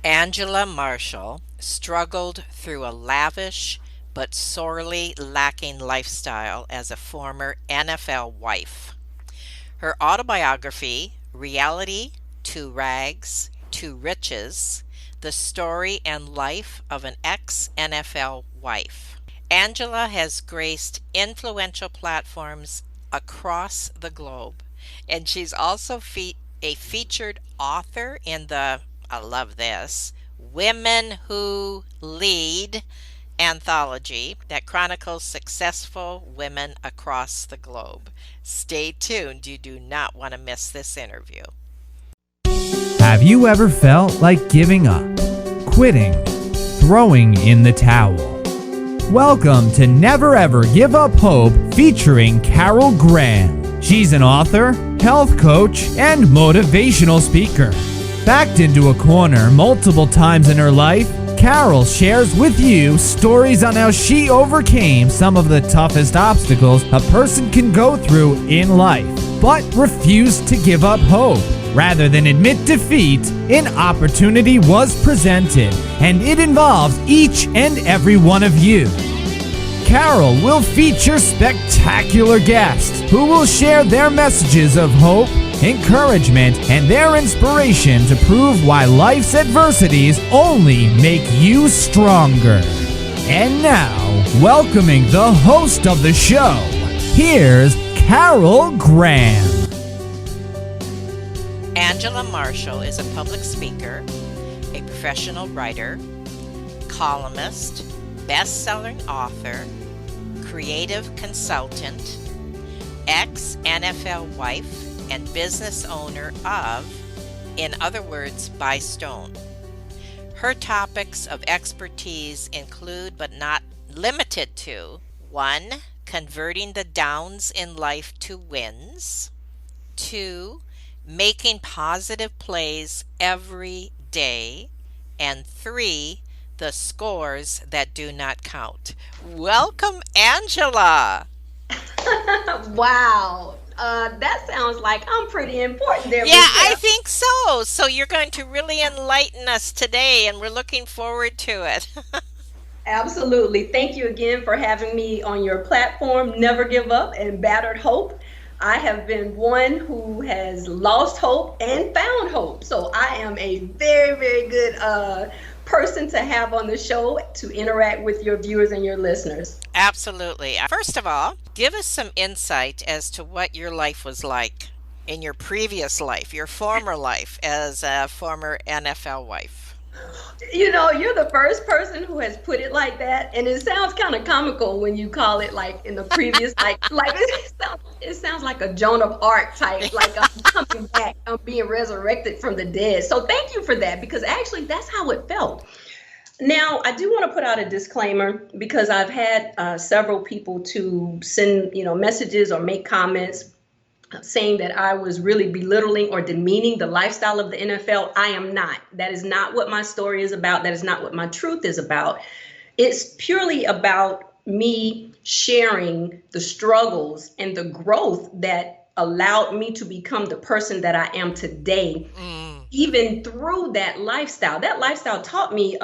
Angela Marshall struggled through a lavish but sorely lacking lifestyle as a former NFL wife. Her autobiography, Reality to Rags to Riches: The Story and Life of an Ex NFL Wife. Angela has graced influential platforms across the globe, and she's also a featured author in the, I love this, Women Who Lead anthology that chronicles successful women across the globe. Stay tuned. You do not want to miss this interview. Have you ever felt like giving up, quitting, throwing in the towel? Welcome to Never Ever Give Up Hope featuring Carol Graham. She's an author, health coach, and motivational speaker. Backed into a corner multiple times in her life, Carol shares with you stories on how she overcame some of the toughest obstacles a person can go through in life, but refused to give up hope. Rather than admit defeat, an opportunity was presented, and it involves each and every one of you. Carol will feature spectacular guests who will share their messages of hope, encouragement, and their inspiration to prove why life's adversities only make you stronger. And now, welcoming the host of the show, here's Carol Graham. Angela Marshall is a public speaker, a professional writer, columnist, best-selling author, creative consultant, ex-NFL wife, and business owner of, in other words, by Stone. Her topics of expertise include, but not limited to, 1. Converting the downs in life to wins. 2. Making positive plays every day. And 3. The scores that do not count. Welcome, Angela. Wow. That sounds like I'm pretty important there, Yeah, I Michelle. think so. So you're going to really enlighten us today, and we're looking forward to it. Absolutely. Thank you again for having me on your platform, Never Give Up and Battered Hope. I have been one who has lost hope and found hope. So I am a very, very good person to have on the show to interact with your viewers and your listeners. Absolutely. First of all, give us some insight as to what your life was like in your previous life, your former life as a former NFL wife. You know, you're the first person who has put it like that, and it sounds kind of comical when you call it like in the previous, like it sounds like a Joan of Arc type, like I'm coming back, I'm being resurrected from the dead. So thank you for that, because actually that's how it felt. Now, I do want to put out a disclaimer because I've had several people to send, messages or make comments saying that I was really belittling or demeaning the lifestyle of the NFL. I am not. That is not what my story is about. That is not what my truth is about. It's purely about me sharing the struggles and the growth that allowed me to become the person that I am today. Even through that lifestyle. That lifestyle taught me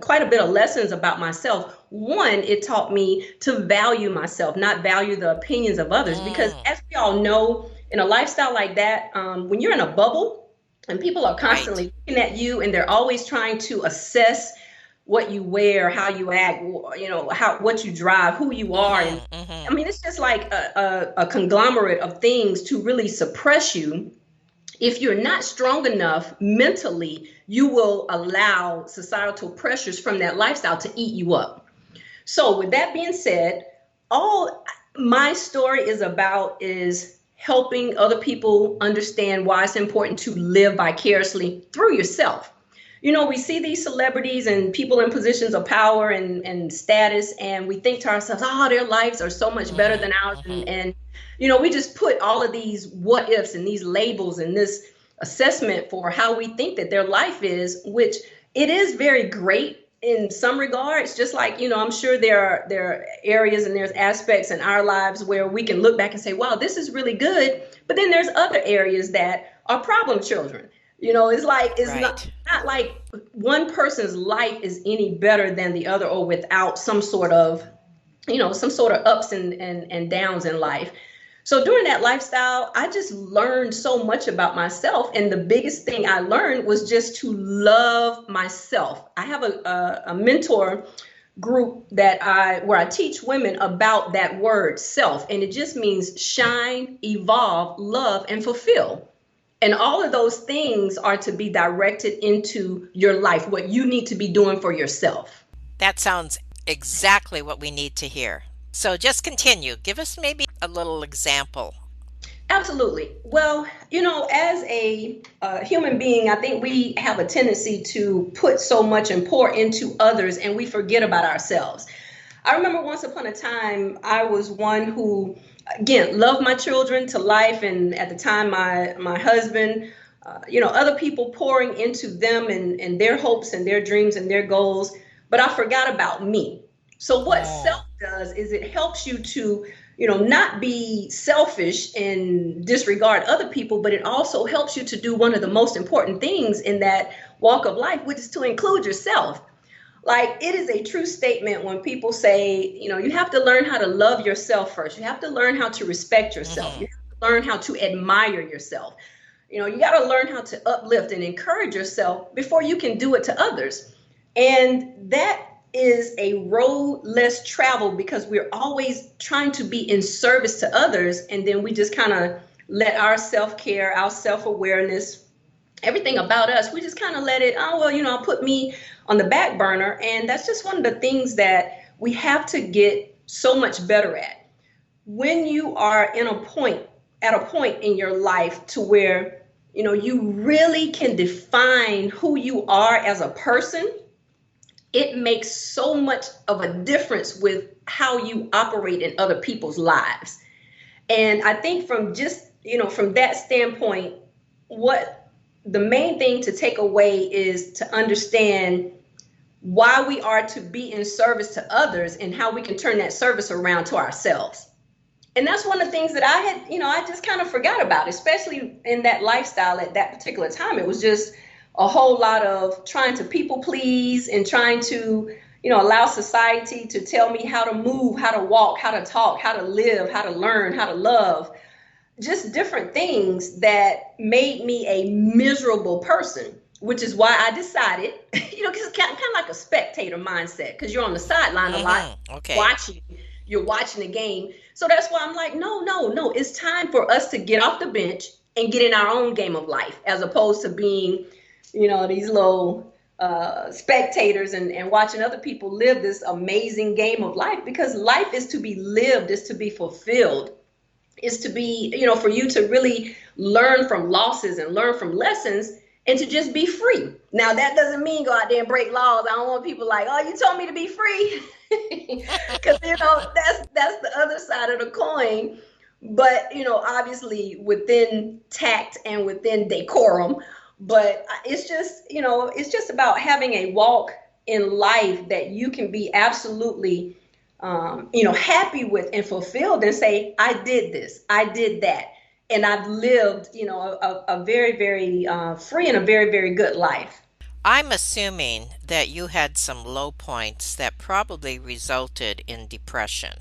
quite a bit of lessons about myself. One, it taught me to value myself, not value the opinions of others. Because as we all know, in a lifestyle like that, when you're in a bubble and people are constantly looking at you and they're always trying to assess what you wear, how you act, what you drive, who you are. And I mean, it's just like a conglomerate of things to really suppress you. If you're not strong enough mentally, you will allow societal pressures from that lifestyle to eat you up. So with that being said, all my story is about is helping other people understand why it's important to live vicariously through yourself. You know, we see these celebrities and people in positions of power and status, and we think to ourselves, oh, their lives are so much better than ours. And we just put all of these what ifs and these labels and this assessment for how we think that their life is, which it is very great in some regards. Just like, I'm sure there are areas and there's aspects in our lives where we can look back and say, wow, this is really good. But then there's other areas that are problem children. It's not, Right. not like one person's life is any better than the other or without some sort of ups and downs in life. So during that lifestyle, I just learned so much about myself. And the biggest thing I learned was just to love myself. I have a mentor group where I teach women about that word self. And it just means shine, evolve, love, and fulfill. And all of those things are to be directed into your life, what you need to be doing for yourself. That sounds exactly what we need to hear. So just continue. Give us maybe a little example. Absolutely. Well, as a human being, I think we have a tendency to put so much and pour into others and we forget about ourselves. I remember once upon a time, I was one who, again, loved my children to life. And at the time, my husband, other people pouring into them and their hopes and their dreams and their goals. But I forgot about me. So what self Oh. does is it helps you to, not be selfish and disregard other people, but it also helps you to do one of the most important things in that walk of life, which is to include yourself. Like, it is a true statement when people say, you have to learn how to love yourself first. You have to learn how to respect yourself. Hmm. You have to learn how to admire yourself. You got to learn how to uplift and encourage yourself before you can do it to others. And that is a road less traveled because we're always trying to be in service to others. And then we just kind of let our self care, our self awareness, everything about us, we just kind of let it, oh, well, I'll put me on the back burner. And that's just one of the things that we have to get so much better at. When you are at a point in your life to where, you really can define who you are as a person, it makes so much of a difference with how you operate in other people's lives. And I think from that standpoint, what the main thing to take away is to understand why we are to be in service to others and how we can turn that service around to ourselves. And that's one of the things that I just kind of forgot about, especially in that lifestyle at that particular time. It was just a whole lot of trying to people please and trying to, allow society to tell me how to move, how to walk, how to talk, how to live, how to learn, how to love, just different things that made me a miserable person, which is why I decided, because it's kind of like a spectator mindset, because you're on the sideline a lot Hmm. Okay. watching, you're watching the game. So that's why I'm like, no, no, no, it's time for us to get off the bench and get in our own game of life, as opposed to being, these little spectators and watching other people live this amazing game of life, because life is to be lived, is to be fulfilled, is to be, for you to really learn from losses and learn from lessons and to just be free. Now, that doesn't mean go out there and break laws. I don't want people like, oh, you told me to be free. Because, that's the other side of the coin. But, obviously within tact and within decorum. But it's just about having a walk in life that you can be absolutely happy with and fulfilled and say, I did this, I did that. And I've lived, a very, very free and a very, very good life. I'm assuming that you had some low points that probably resulted in depression.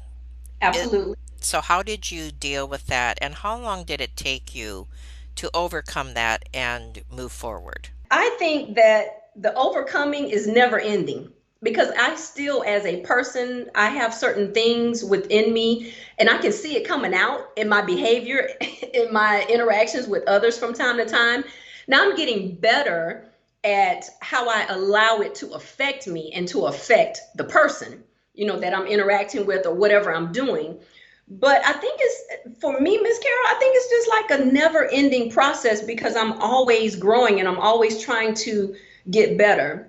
It, Absolutely. so, how did you deal with that, and how long did it take you to overcome that and move forward? I think that the overcoming is never ending because I still, as a person, I have certain things within me and I can see it coming out in my behavior, in my interactions with others from time to time. Now I'm getting better at how I allow it to affect me and to affect the person, that I'm interacting with or whatever I'm doing. But I think for me, Miss Carol, I think it's just like a never ending process because I'm always growing and I'm always trying to get better.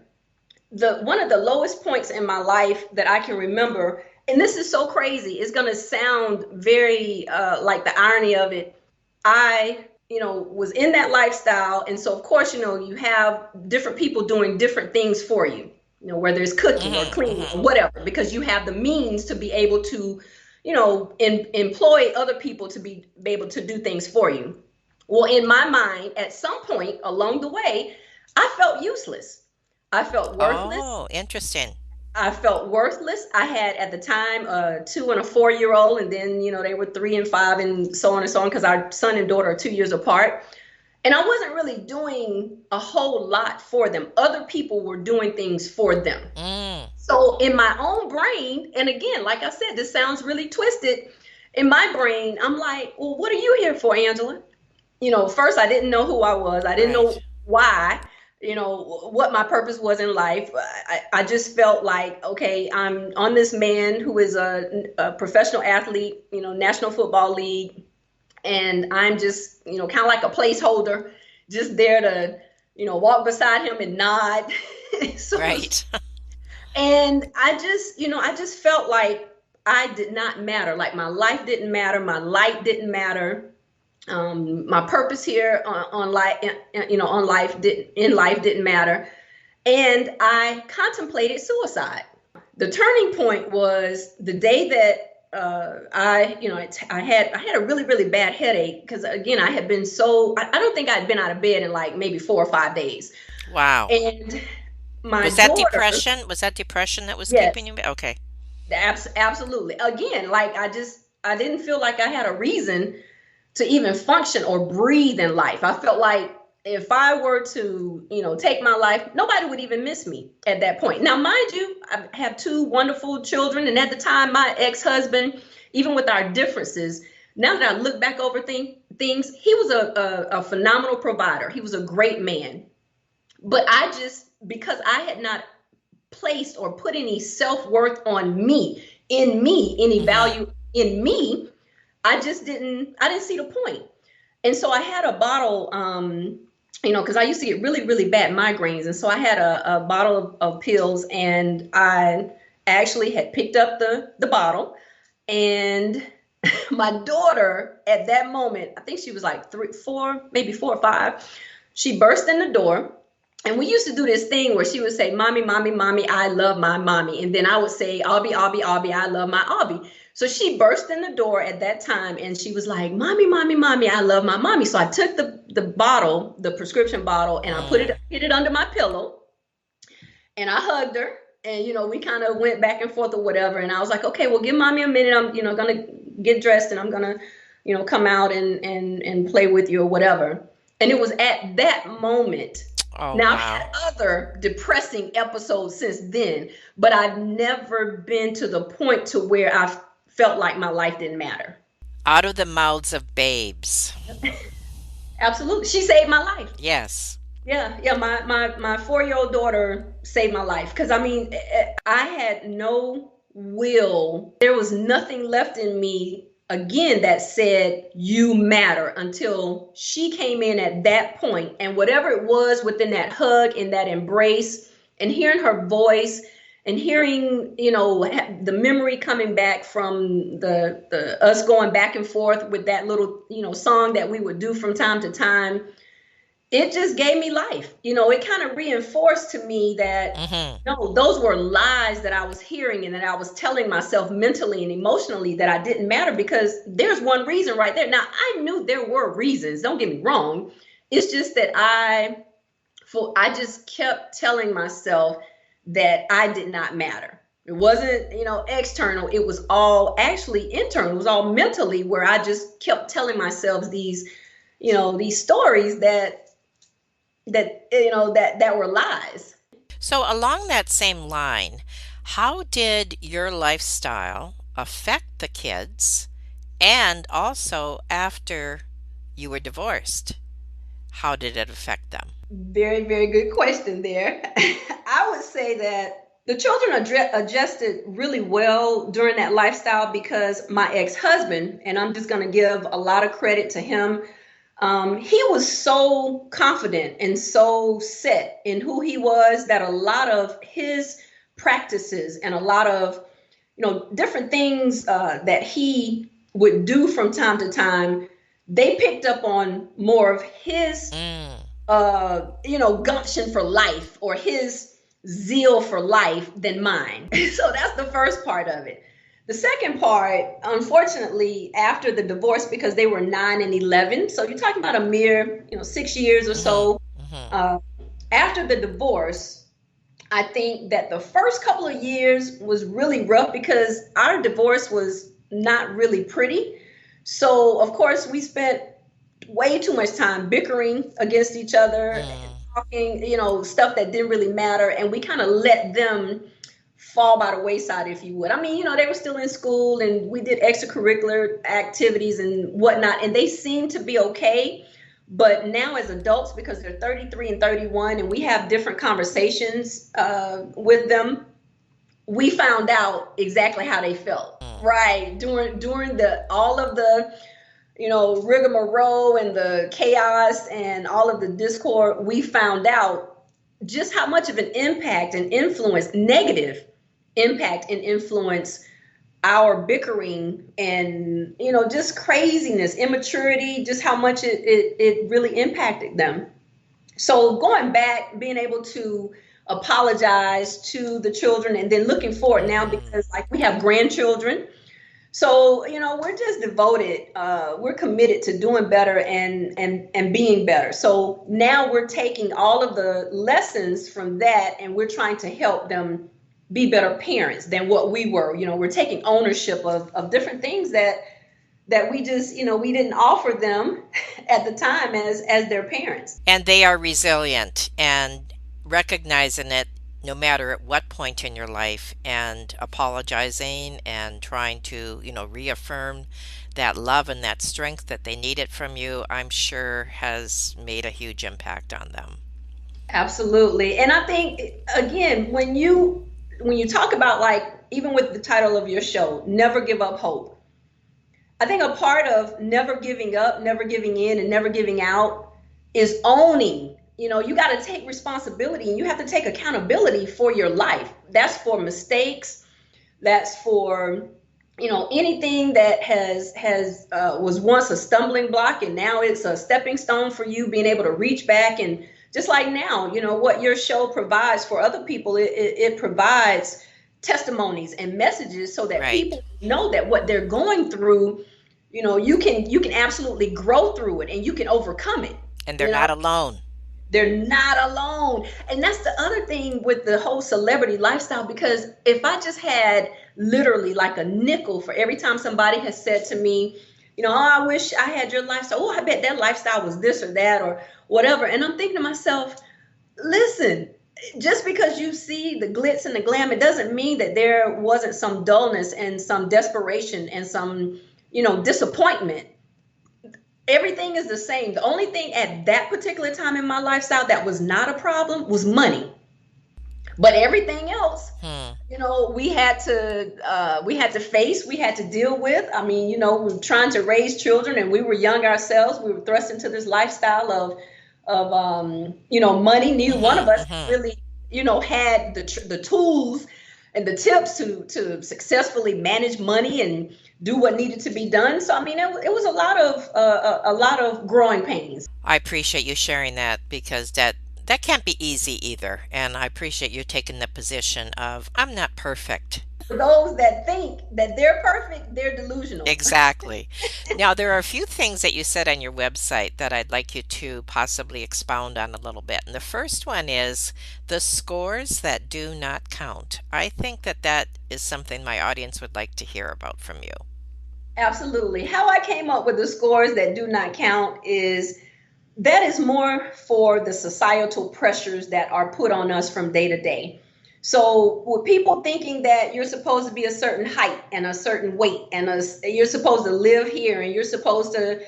One of the lowest points in my life that I can remember, and this is so crazy, it's going to sound very like the irony of it. I, was in that lifestyle. And so, of course, you have different people doing different things for you, whether it's cooking or Hmm. cleaning Hmm. or whatever, because you have the means to be able to employ other people to be able to do things for you. Well, in my mind, at some point along the way, I felt useless. I felt worthless. Oh, interesting. I felt worthless. I had at the time a 2 and a 4 year old, and then they were 3 and 5, and so on and so on, because our son and daughter are 2 years apart. And I wasn't really doing a whole lot for them. Other people were doing things for them. Mm, So in my own brain, and again, like I said, this sounds really twisted. In my brain, I'm like, well, what are you here for, Angela? First I didn't know who I was. I didn't know right. why, what my purpose was in life. I just felt like, okay, I'm on this man who is a professional athlete, National Football League, and I'm just, kind of like a placeholder, just there to, walk beside him and nod. So, Right. and I just felt like I did not matter. Like my life didn't matter. My light didn't matter. My purpose here on life, on life didn't in life didn't matter, and I contemplated suicide. The turning point was the day that I had a really really bad headache, because again I had been I don't think I'd been out of bed in like maybe 4 or 5 days, Wow. and my Was that daughter, depression? Was that depression that was keeping yes, you? Okay. absolutely, again, like I didn't feel like I had a reason to even function or breathe in life. I felt like if I were to, take my life, nobody would even miss me at that point. Now, mind you, I have two wonderful children, and at the time, my ex-husband, even with our differences, now that I look back over things, he was a phenomenal provider. He was a great man. But because I had not placed or put any self-worth on me, in me, any Hmm. value in me, I didn't see the point. And so I had a bottle, because I used to get really, really bad migraines. And so I had a bottle of pills, and I actually had picked up the bottle. And my daughter at that moment, I think she was like 3, 4, maybe 4 or 5, she burst in the door. And we used to do this thing where she would say, "Mommy, mommy, mommy, I love my mommy." And then I would say, "Abby, Abby, Abby, I love my Abby." So she burst in the door at that time, and she was like, "Mommy, mommy, mommy, I love my mommy." So I took the bottle, the prescription bottle, and I Mm. hid it under my pillow, and I hugged her. And we kind of went back and forth or whatever. And I was like, "Okay, well, give mommy a minute. I'm gonna get dressed, and I'm gonna come out and play with you or whatever." And it was at that moment. Oh, Now, I've wow. had other depressing episodes since then, but I've never been to the point to where I felt like my life didn't matter. Out of the mouths of babes. Absolutely. She saved my life. Yes. Yeah, yeah. My 4 year old daughter saved my life, because I mean, I had no will. There was nothing left in me again that said you matter, until she came in at that point, and whatever it was within that hug and that embrace, and hearing her voice, and hearing the memory coming back from the us going back and forth with that little song that we would do from time to time, it just gave me life. It kind of reinforced to me that Hmm. no, those were lies that I was hearing and that I was telling myself mentally and emotionally, that I didn't matter, because there's one reason right there. Now, I knew there were reasons, don't get me wrong. It's just that I just kept telling myself that I did not matter. It wasn't, external. It was all actually internal. It was all mentally, where I just kept telling myself these stories that were lies. So, along that same line, how did your lifestyle affect the kids? And also, after you were divorced, how did it affect them? Very, very good question there. I would say that the children adjusted really well during that lifestyle, because my ex-husband, and I'm just going to give a lot of credit to him, he was so confident and so set in who he was, that a lot of his practices and a lot of different things that he would do from time to time, they picked up on more of his Mm, gumption for life, or his zeal for life, than mine. So that's the first part of it. The second part, unfortunately, after the divorce, because they were 9 and 11, so you're talking about a mere, 6 years or Hmm. so. Hmm. Uh, After the divorce, I think that the first couple of years was really rough because our divorce was not really pretty. So, of course, we spent way too much time bickering against each other and Mm. talking, stuff that didn't really matter. And we kind of let them fall by the wayside, if you would. I mean, they were still in school and we did extracurricular activities and whatnot, and they seemed to be okay. But now, as adults, because they're 33 and 31, and we have different conversations with them, we found out exactly how they felt. Mm. Right during the all of the rigmarole and the chaos and all of the discord, we found out just how much of an impact and influence, negative impact and influence, our bickering and just craziness, immaturity, just how much it really impacted them. So going back, being able to apologize to the children, and then looking forward now, Hmm. because like we have grandchildren, so we're just devoted. We're committed to doing better and being better. So now we're taking all of the lessons from that, and we're trying to help them be better parents than what we were. We're taking ownership of different things that we just we didn't offer them at the time as their parents. And they are resilient and recognizing it no matter at what point in your life and apologizing and trying to, reaffirm that love and that strength that they needed from you, I'm sure has made a huge impact on them. Absolutely. And I think, again, when you talk about, like, even with the title of your show, Never Give Up Hope, I think a part of never giving up, never giving in, and never giving out is owning. You got to take responsibility and you have to take accountability for your life. That's for mistakes. That's for anything that has was once a stumbling block and now it's a stepping stone for you being able to reach back. And just like now, what your show provides for other people, it provides testimonies and messages so that Right. people know that what they're going through, you can absolutely grow through it and you can overcome it. And they're you know not alone. they're not alone. And that's the other thing with the whole celebrity lifestyle, because if I just had literally like a nickel for every time somebody has said to me, oh, I wish I had your lifestyle. Oh, I bet that lifestyle was this or that or whatever. And I'm thinking to myself, listen, just because you see the glitz and the glam, it doesn't mean that there wasn't some dullness and some desperation and some, disappointment. Everything is the same. The only thing at that particular time in my lifestyle that was not a problem was money. But everything else, Hmm. we had to face, we had to deal with. I mean, we were trying to raise children and we were young ourselves. We were thrust into this lifestyle of money. Neither one of Hmm. us Hmm. really, had the tools and the tips to successfully manage money and do what needed to be done. So I mean, it was a lot of growing pains. I appreciate you sharing that because that can't be easy either. And I appreciate you taking the position of I'm not perfect. For those that think that they're perfect, they're delusional. Exactly. Now, there are a few things that you said on your website that I'd like you to possibly expound on a little bit. And the first one is the scores that do not count. I think that is something my audience would like to hear about from you. Absolutely. How I came up with the scores that do not count is that is more for the societal pressures that are put on us from day to day. So, with people thinking that you're supposed to be a certain height and a certain weight, and you're supposed to live here, and you're supposed to,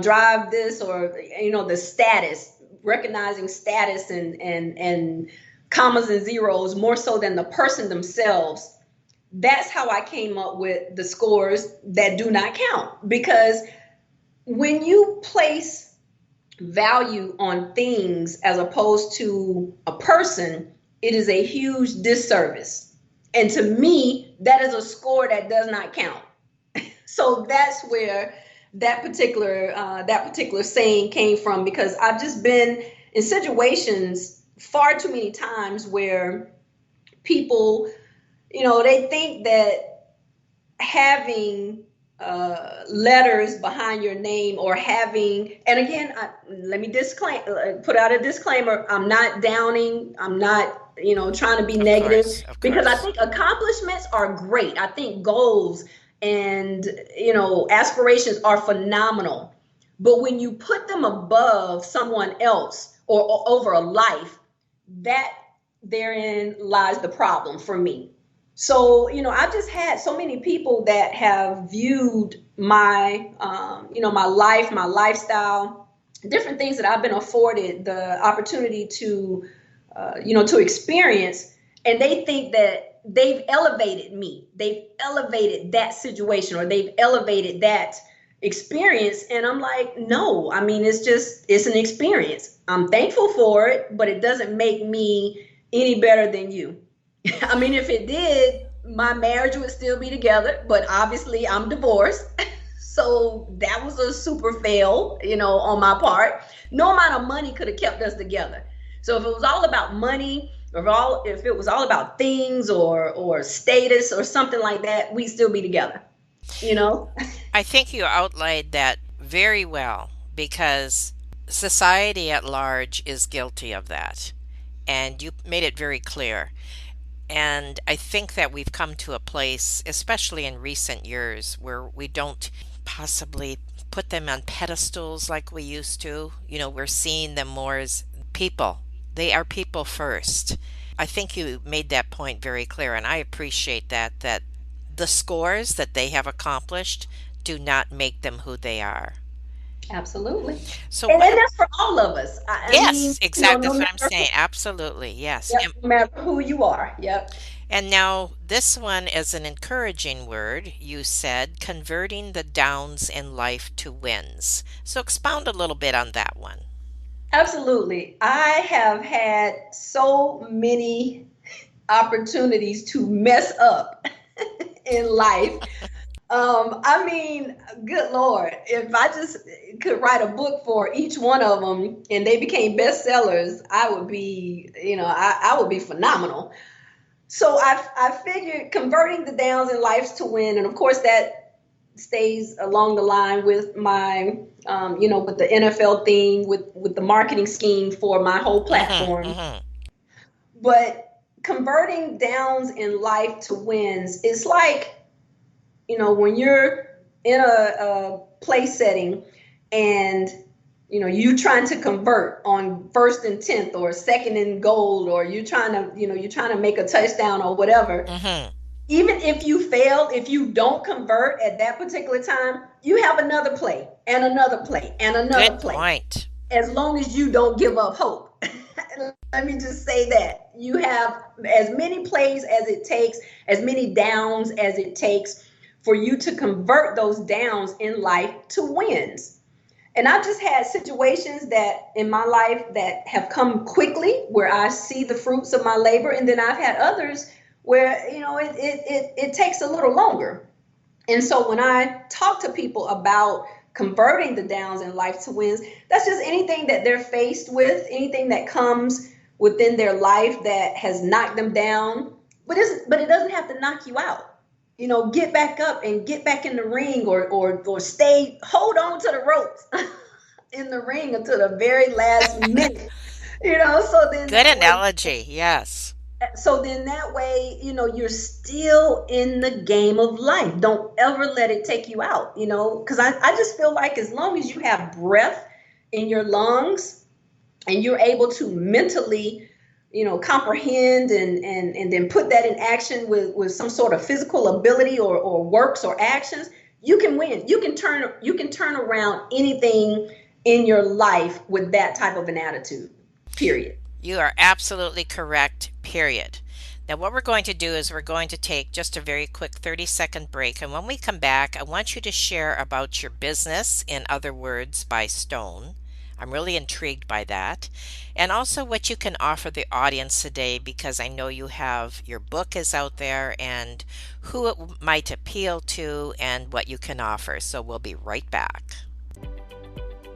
drive this, or the status, recognizing status and commas and zeros more so than the person themselves. That's how I came up with the scores that do not count, because when you place value on things as opposed to a person, it is a huge disservice. And to me, that is a score that does not count. So that's where that particular saying came from, because I've just been in situations far too many times where people, they think that having letters behind your name, or having, and again, let me put out a disclaimer. I'm not downing. I'm not, trying to be Of negative, course, of because I course. think accomplishments are great. I think goals and, aspirations are phenomenal. But when you put them above someone else, or over a life, that therein lies the problem for me. So, I've just had so many people that have viewed my, my life, my lifestyle, different things that I've been afforded the opportunity to experience. And they think that they've elevated me. They've elevated that situation, or they've elevated that experience. And I'm like, no, I mean, it's an experience. I'm thankful for it, but it doesn't make me any better than you. I mean, if it did, my marriage would still be together, but obviously I'm divorced. So that was a super fail, on my part. No amount of money could have kept us together. So if it was all about money, or if it was all about things, or status or something like that, we'd still be together, you know? I think you outlined that very well because society at large is guilty of that. And you made it very clear. And I think that we've come to a place, especially in recent years, where we don't possibly put them on pedestals like we used to. We're seeing them more as people. They are people first. I think you made that point very clear, and I appreciate that the scores that they have accomplished do not make them who they are. Absolutely. So And what then that's for all of us. I mean, yes, exactly. no That's what I'm matter saying. Absolutely. Yes. yep, no matter who you are. Yep. And now, this one is an encouraging word. You said converting the downs in life to wins. So, expound a little bit on that one. Absolutely. I have had so many opportunities to mess up in life. I mean, good Lord, if I just could write a book for each one of them and they became bestsellers, I would be, I would be phenomenal. So I figured converting the downs in life to win, and of course that stays along the line with my, with the NFL thing, with the marketing scheme for my whole Mm-hmm, platform. mm-hmm, But converting downs in life to wins is like, when you're in a play setting, and you trying to convert on 1st and 10th, or 2nd and goal, or you're trying to make a touchdown or whatever. mm-hmm. Even if you fail, if you don't convert at that particular time, you have another play and another play and another Good play, point. as long as you don't give up hope. Let me just say that you have as many plays as it takes, as many downs as it takes, for you to convert those downs in life to wins. And I've just had situations that in my life that have come quickly, where I see the fruits of my labor. And then I've had others where, it takes a little longer. And so when I talk to people about converting the downs in life to wins, that's just anything that they're faced with, anything that comes within their life that has knocked them down. But it doesn't have to knock you out. Get back up and get back in the ring, or hold on to the ropes in the ring until the very last minute. So then Good that way analogy. Yes. that way, you're still in the game of life. Don't ever let it take you out, because I just feel like as long as you have breath in your lungs, and you're able to mentally, comprehend, and then put that in action with some sort of physical ability, or works or actions, you can win. You can turn around anything in your life with that type of an attitude. Period. You are absolutely correct, period. Now, what we're going to do is we're going to take just a very quick 30-second break. And when we come back, I want you to share about your business, in other words, by Stone. I'm really intrigued by that. And also what you can offer the audience today, because I know your book is out there, and who it might appeal to and what you can offer. So we'll be right back.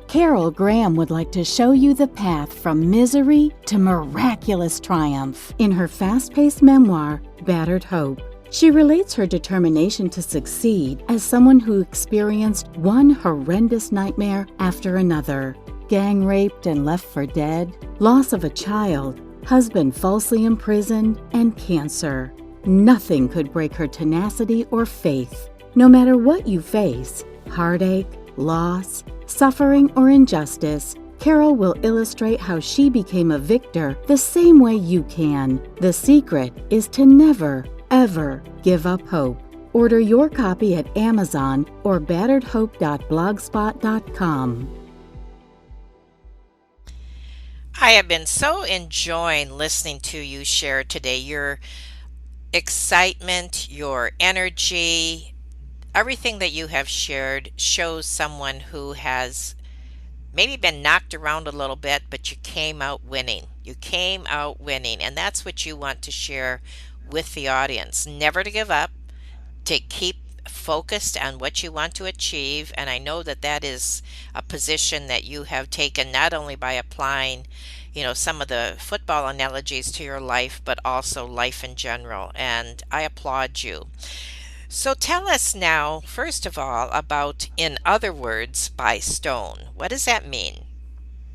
Carol Graham would like to show you the path from misery to miraculous triumph in her fast-paced memoir, Battered Hope. She relates her determination to succeed as someone who experienced one horrendous nightmare after another. Gang raped and left for dead, loss of a child, husband falsely imprisoned, and cancer. Nothing could break her tenacity or faith. No matter what you face, heartache, loss, suffering, or injustice, Carol will illustrate how she became a victor the same way you can. The secret is to never, ever give up hope. Order your copy at Amazon or batteredhope.blogspot.com. I have been so enjoying listening to you share today. Your excitement, your energy, everything that you have shared shows someone who has maybe been knocked around a little bit, but you came out winning. You came out winning, and that's what you want to share with the audience. Never to give up, to keep focused on what you want to achieve. And I know that that is a position that you have taken not only by applying, some of the football analogies to your life, but also life in general. And I applaud you. So tell us now, first of all, about In Other Words by Stone. What does that mean?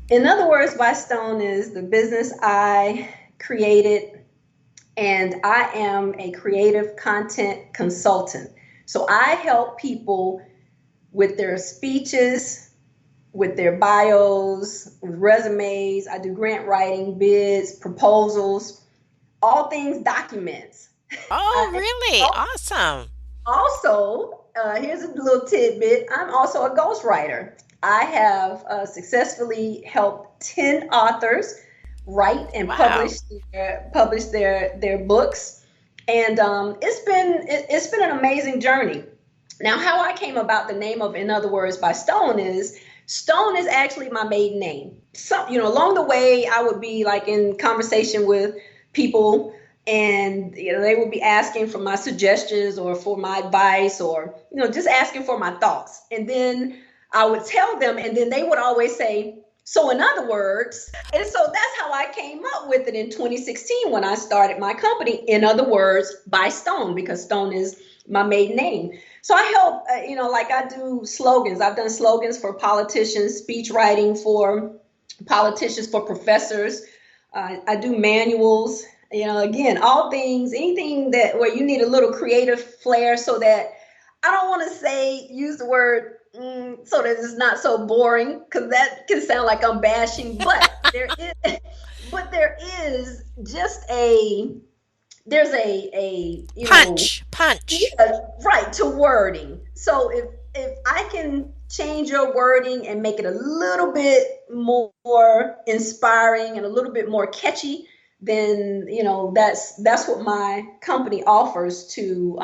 In Other Words by Stone is the business I created, and I am a creative content consultant. So I help people with their speeches, with their bios, with resumes. I do grant writing, bids, proposals, all things documents. Oh, really? Awesome. Also, here's a little tidbit. I'm also a ghostwriter. I have successfully helped 10 authors write and Wow. publish their books, and it's been an amazing journey. Now, how I came about the name of In Other Words by Stone is actually my maiden name. So, along the way, I would be like in conversation with people, and they would be asking for my suggestions or for my advice, or just asking for my thoughts, and then I would tell them, and then they would always say, so in other words. And so that's how I came up with it in 2016 when I started my company, In Other Words by Stone, because Stone is my maiden name. So I help, like I do slogans. I've done slogans for politicians, speech writing for politicians, for professors. I do manuals. Again, all things, anything that where you need a little creative flair, so that I don't want to use the word so that it's not so boring, because that can sound like I'm bashing, but there is just there's a Punch. yeah, right, to wording. So if I can change your wording and make it a little bit more inspiring and a little bit more catchy, then that's what my company offers to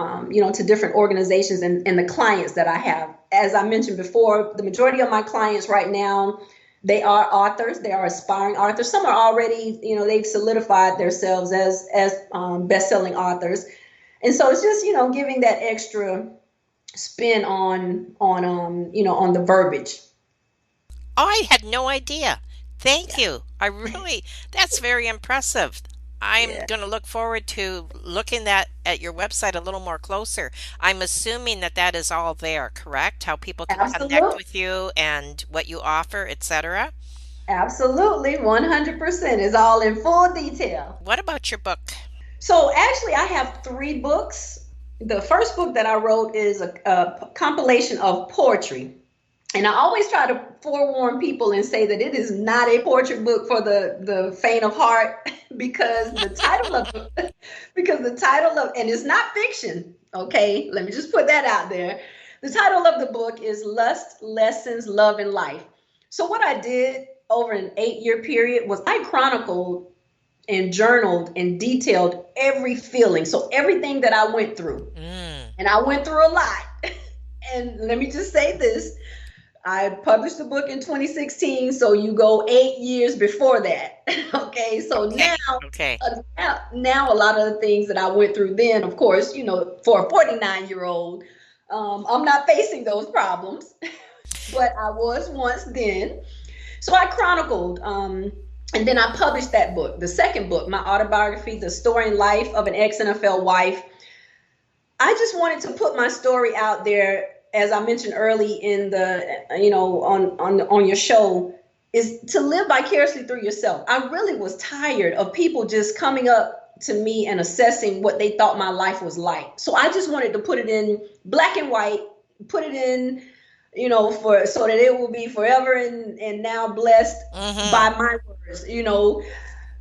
to different organizations and the clients that I have. As I mentioned before, the majority of my clients right now, they are authors. They are aspiring authors. Some are already, they've solidified themselves as best-selling authors. And so it's just, giving that extra spin on the verbiage. I had no idea. Thank you. That's very impressive. I'm Yeah, going to look forward to looking at your website a little more closer. I'm assuming that that is all there, correct? How people can connect absolutely. with you and what you offer, etc. Absolutely. 100% is all in full detail. What about your book? So actually, I have 3 books. The first book that I wrote is a compilation of poetry. And I always try to forewarn people and say that it is not a portrait book for the faint of heart, because the title of and it's not fiction. Okay, let me just put that out there. The title of the book is Lust, Lessons, Love, and Life. So what I did over an 8-year period was I chronicled and journaled and detailed every feeling. So everything that I went through, Mm, and I went through a lot. And let me just say this. I published the book in 2016, so you go 8 years before that. Okay, so okay. Okay. now a lot of the things that I went through then, of course, for a 49-year-old, I'm not facing those problems, but I was once then. So I chronicled, and then I published that book, the second book, my autobiography, The Story and Life of an Ex-NFL Wife. I just wanted to put my story out there, as I mentioned early in the, on your show, is to live vicariously through yourself. I really was tired of people just coming up to me and assessing what they thought my life was like. So I just wanted to put it in black and white, put it in, so that it will be forever and now blessed by my words,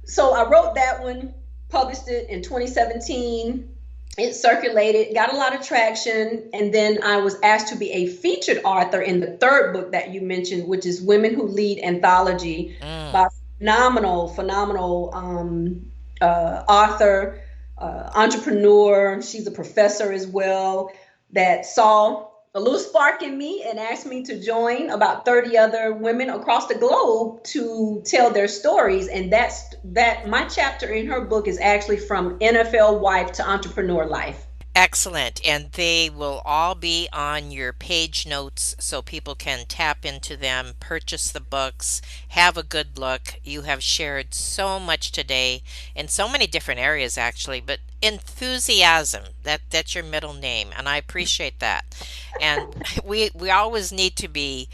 So I wrote that one, published it in 2017. It circulated, got a lot of traction, and then I was asked to be a featured author in the third book that you mentioned, which is Women Who Lead Anthology, by phenomenal author, entrepreneur. She's a professor as well, that saw a little spark in me and asked me to join about 30 other women across the globe to tell their stories. And that my chapter in her book is actually from NFL wife to entrepreneur life. Excellent. And they will all be on your page notes so people can tap into them, purchase the books, have a good look. You have shared so much today in so many different areas, actually, but enthusiasm, that's your middle name, and I appreciate that. And we always need to be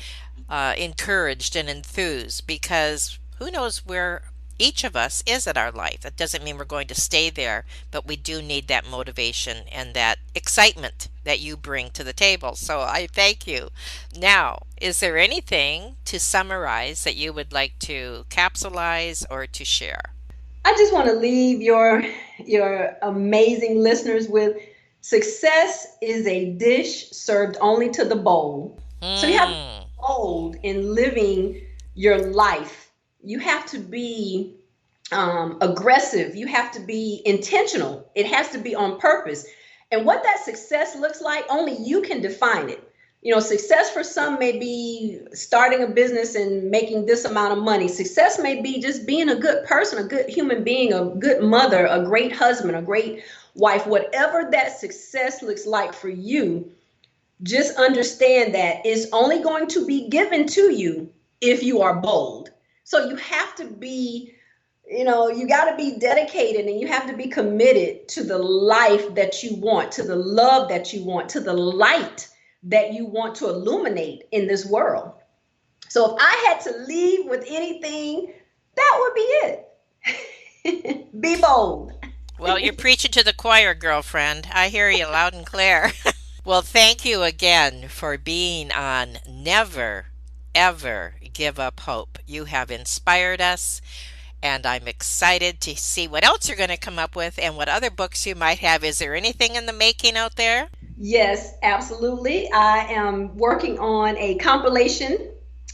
encouraged and enthused, because who knows where each of us is in our life. That doesn't mean we're going to stay there, but we do need that motivation and that excitement that you bring to the table. So I thank you. Now, is there anything to summarize that you would like to capsulize or to share? I just want to leave your amazing listeners with: success is a dish served only to the bold. So you have to be bold in living your life. You have to be aggressive. You have to be intentional. It has to be on purpose. And what that success looks like, only you can define it. Success for some may be starting a business and making this amount of money. Success may be just being a good person, a good human being, a good mother, a great husband, a great wife. Whatever that success looks like for you, just understand that it's only going to be given to you if you are bold. So you have to be, you got to be dedicated, and you have to be committed to the life that you want, to the love that you want, to the light that you want to illuminate in this world. So if I had to leave with anything, that would be it. Be bold. Well, you're preaching to the choir, girlfriend. I hear you loud and clear. Well, thank you again for being on Never, Ever Give Up Hope. You have inspired us, and I'm excited to see what else you're going to come up with and what other books you might have. Is there anything in the making out there? Yes, absolutely. I am working on a compilation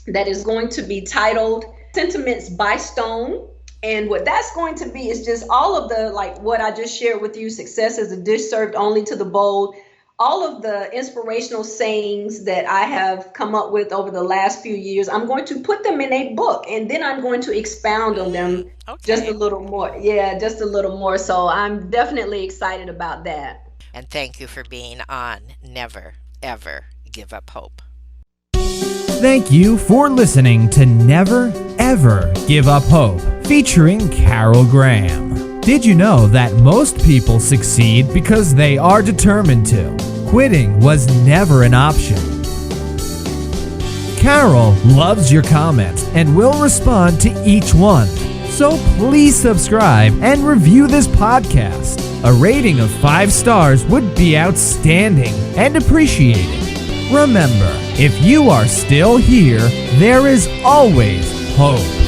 that is going to be titled Sentiments by Stone. And what that's going to be is just all of the, like what I just shared with you, success is a dish served only to the bold. All of the inspirational sayings that I have come up with over the last few years, I'm going to put them in a book, and then I'm going to expound on them just a little more. Yeah, just a little more. So I'm definitely excited about that. And thank you for being on Never, Ever Give Up Hope. Thank you for listening to Never, Ever Give Up Hope, featuring Carol Graham. Did you know that most people succeed because they are determined to? Quitting was never an option. Carol loves your comments and will respond to each one. So please subscribe and review this podcast. A rating of 5 stars would be outstanding and appreciated. Remember, if you are still here, there is always hope.